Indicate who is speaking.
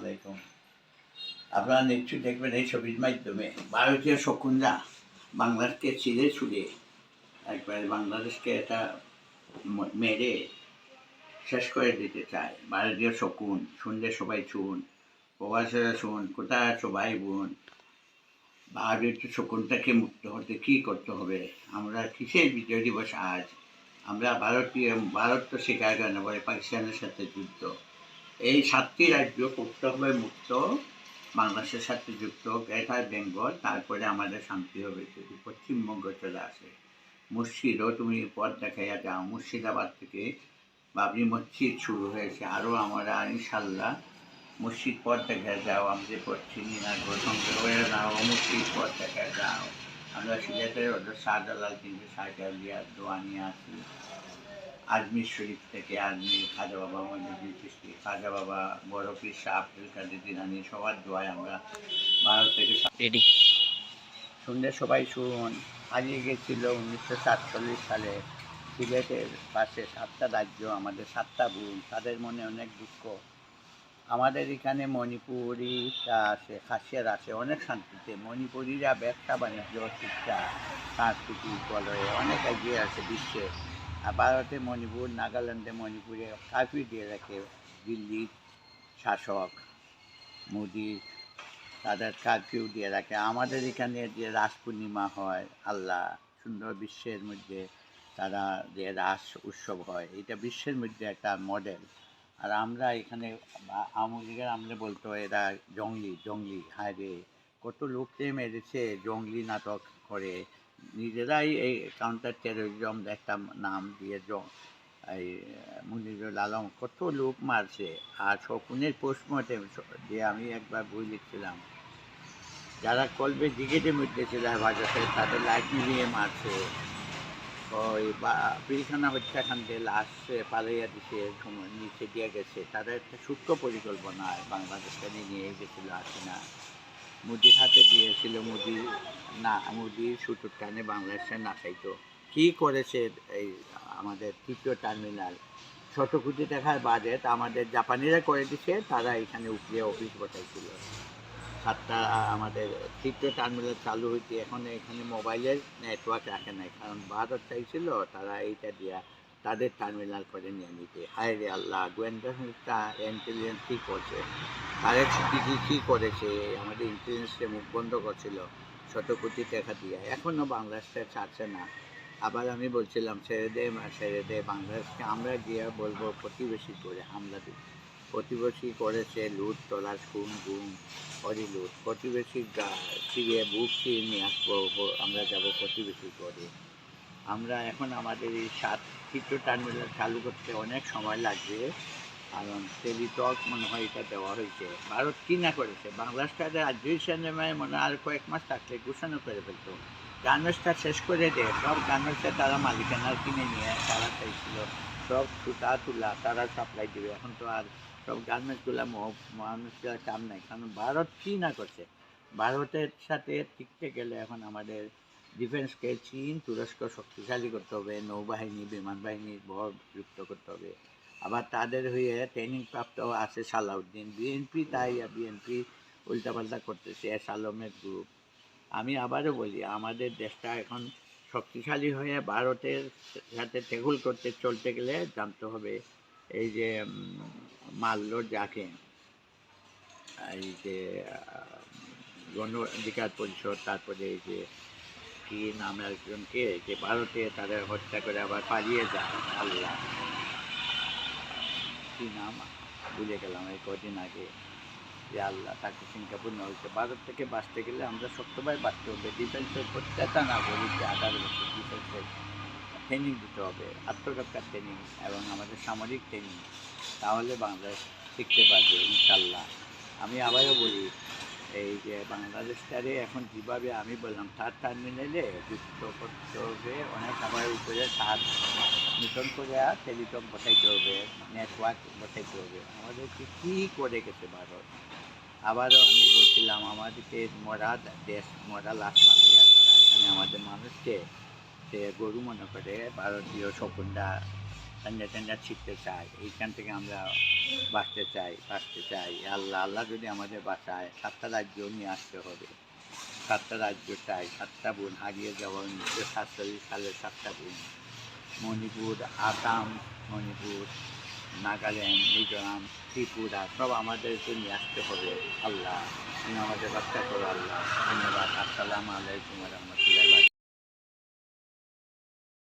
Speaker 1: আলাইকুম। আপনারা নিশ্চয়ই দেখবেন এই ছবির মাধ্যমে ভারতীয় শকুনরা বাংলাদেশকে ছিঁড়ে ছুঁড়ে একবারে বাংলাদেশকে এটা মেরে শেষ করে দিতে চায়। ভারতীয় শকুন শুনলে সবাই শুন, প্রবাসীরা শুন, কোথায় আছো ভাই বোন? ভারতীয় শকুনটাকে মুক্ত হতে কী করতে হবে? আমরা কিসের বিজয় দিবস আজ? আমরা ভারত তো স্বীকার করে না, বলে পাকিস্তানের সাথে যুদ্ধ। এই 7টি রাজ্য করতে হবে মুক্ত, বাংলাদেশের সাথে যুক্ত, গ্রেটার বেঙ্গল, তারপরে আমাদের শান্তি হবে। যদি পশ্চিমবঙ্গ চলে আসে, মুর্শিদও তুমি পথ দেখাইয়া যাও। মুর্শিদাবাদ থেকে বাবরি মসজিদ শুরু হয়েছে, আরও আমরা ইনশাল্লাহ মুর্শিদ পথ দেখা যাও। আমাদের পশ্চিমী না সঙ্গে হয়ে নাও, মুর্শিদ পথ দেখা যাও। আমরা সিলেটের ওদের শাহজালাল কিন্তু শাহজালিয়ার দোয়া নিয়ে আসি। আজমির শরীফ থেকে আজমির খাজা বাবা মঈনুদ্দিন চিশতি, খাজা বাবা বড় পীর শাহ আব্দুল কাদের জিলানী, সবার দোয়ায় আমরা ভারত থেকে
Speaker 2: রেডি
Speaker 1: শুনলে সবাই শুন। হারিয়ে গেছিল 1947 সালে সিলেটের পাশে 7টা রাজ্য, আমাদের 7টা বোন, তাদের মনে অনেক দুঃখ। আমাদের এখানে মণিপুরিরা আছে, খাসিয়ার আছে, অনেক শান্তিতে। মণিপুরিরা ব্যবসা বাণিজ্য, শিক্ষা, সাংস্কৃতিক বলয়ে অনেক এগিয়ে আছে বিশ্বে। আর ভারতে মণিপুর, নাগাল্যান্ডে মণিপুরে কার্ফিউ দিয়ে রাখে দিল্লির শাসক মোদি, তাদের কার্ফিউ দিয়ে রাখে। আমাদের এখানে যে রাস পূর্ণিমা হয়, আল্লাহ সুন্দর বিশ্বের মধ্যে তারা যে রাস উৎসব হয়, এটা বিশ্বের মধ্যে একটা মডেল। আর আমরা এখানে আওয়ামী লীগের আমলে বলতো এরা জঙ্গলি জঙ্গলি। হায় রে, কত লোককে মেরেছে জঙ্গলি নাটক করে। নিজেরাই এই কাউন্টার টেরোরিজম একটা নাম দিয়ে এই মুনিরুল আলম কত লোক মারছে। আর শকুনের পোস্টমর্টেম দিয়ে আমি একবার বই লিখছিলাম, যারা কলবে ব্রিগেডের মধ্যে ছিল হেফাজতে, তাদের লাইট নিভিয়ে মারছে। ওই পিলখানা হত্যাকাণ্ডে লাশ পালাইয়া দিছে, সময় নিচে দিয়ে গেছে। তাদের একটা সূক্ষ্ম পরিকল্পনায় বাংলাদেশকে নিয়ে গেছিল হাসিনা, মোদির হাতে দিয়েছিল। মোদির সুতোর টানে বাংলাদেশে না চাইতো। কী করেছে এই আমাদের 3য় টার্মিনাল, 6 কোটি টাকার বাজেট আমাদের জাপানিরা করে দিছে। তারা এখানে উপরে অফিস বসাইছিল। 7টা আমাদের 3য় টার্মিনাল চালু হইতে এখন এখানে মোবাইলের নেটওয়ার্ক রাখে নাই, কারণ ভারত চাইছিল তারা এইটা দিয়া তাদের টার্মিনাল করে নিয়ে নিতে। হায় রে আল্লাহ, গোয়েন্দা সংস্থা ইন্টেলিজেন্স কী করছে, তাদের কী করেছে, আমাদের ইন্টেলিজেন্সে মুখ বন্ধ করছিল 100 কোটি টাকা দিয়ে। এখনও বাংলাদেশটা ছাড়ছে না। আবার আমি বলছিলাম ছেড়ে দে বাংলাদেশকে। আমরা গিয়ে বলবো প্রতিবেশী করে হামলা দিই। প্রতিবেশী করেছে লুট, তলাশ, খুন, গুম, লুট। প্রতিবেশী ছিঁড়ে বুক ছিঁড়ে নিয়ে আসবো, আমরা যাব প্রতিবেশী করে। আমরা এখন আমাদের এই 7টি টার্মিনাল চালু করতে অনেক সময় লাগবে, কারণ টেলিটক মনে হয় এটা দেওয়া হয়েছে। ভারত কী না করেছে, বাংলাদেশটা রাজ্য হিসেবে মনে হয় আর কয়েক মাস থাকলে ঘোষণা করে ফেলতো। গার্মেন্টসটা শেষ করে দেয়, সব গার্মেন্টসে তারা মালিকানা কিনে নিয়ে তারা চাইছিল সব সুতা তুলা তারা সাপ্লাই দেবে। এখন তো আর সব গার্মেন্টসগুলো মানুষগুলো কাম নাই, কারণ ভারত কী না করছে। ভারতের সাথে টিকতে গেলে এখন আমাদের ডিফেন্সকে চীন, তুরস্ক শক্তিশালী করতে হবে, নৌবাহিনী, বিমান বাহিনীর ভর যুক্ত করতে হবে। আবার তাদের হয়ে ট্রেনিং প্রাপ্ত আছে সালাউদ্দিন। বিএনপি উল্টাপাল্টা করতেছে, এস আলমের গ্রুপ। আমি আবারও বলি, আমাদের দেশটা এখন শক্তিশালী হয়ে ভারতের সাথে টেগুল করতে চলতে গেলে জানতে হবে এই যে মারল যাকে, এই যে গণ অধিকার পরিষদ, তারপরে এই যে কি নাম একজনকে, যে ভারতে তাদের হত্যা করে আবার পালিয়ে যায়, আল্লাহ কি নাম ভুলে গেলাম, এই কদিন আগে। যে আল্লাহ, তাকে সিঙ্গাপুর নেওয়া হয়েছে। ভারত থেকে বাঁচতে গেলে আমরা শক্তভাবে বাঁচতে হবে। ডিফেন্সের প্রত্যেকটা নাগরিককে 18 বছর ডিফেন্সের ট্রেনিং দিতে হবে, আত্মরক্ষার ট্রেনিং এবং আমাদের সামরিক ট্রেনিং। তাহলে বাংলাদেশ শিখতে পারবে ইনশাল্লাহ। আমি আবারও বলি, এই যে বাংলাদেশটারে এখন যেভাবে আমি বললাম 3rd টার্মিনালে যুক্ত করতে হবে, অনেক আমার উপরে সাত মিশন করে টেলিটক বসাইতে হবে, নেটওয়ার্ক বসাইতে হবে। আমাদেরকে কী করে গেছে ভারত। আবারও আমি বলছিলাম, আমাদেরকে মরা দেশ, মরা লাশ বানাইয়া তারা এখানে আমাদের মানুষকে সে গরু মনে করে। ভারতীয় শকুনরা ঠান্ডা ছিটতে চাই, এইখান থেকে আমরা বাঁচতে চাই। আল্লাহ আল্লাহ যদি আমাদের বাঁচায় 7টা রাজ্য নিয়ে আসতে হবে। 7টা রাজ্য চাই, 7টা বোন হারিয়ে যাওয়া 1947 সালের 7টা বোন। মণিপুর, আসাম, মণিপুর, নাগাল্যান্ড, মিজোরাম, ত্রিপুরা সব আমাদেরকে নিয়ে আসতে হবে। আল্লাহ তুমি আমাদের রক্ষা করো আল্লাহ। ধন্যবাদ। আসসালামু আলাইকুম রহমতুল্লাহ।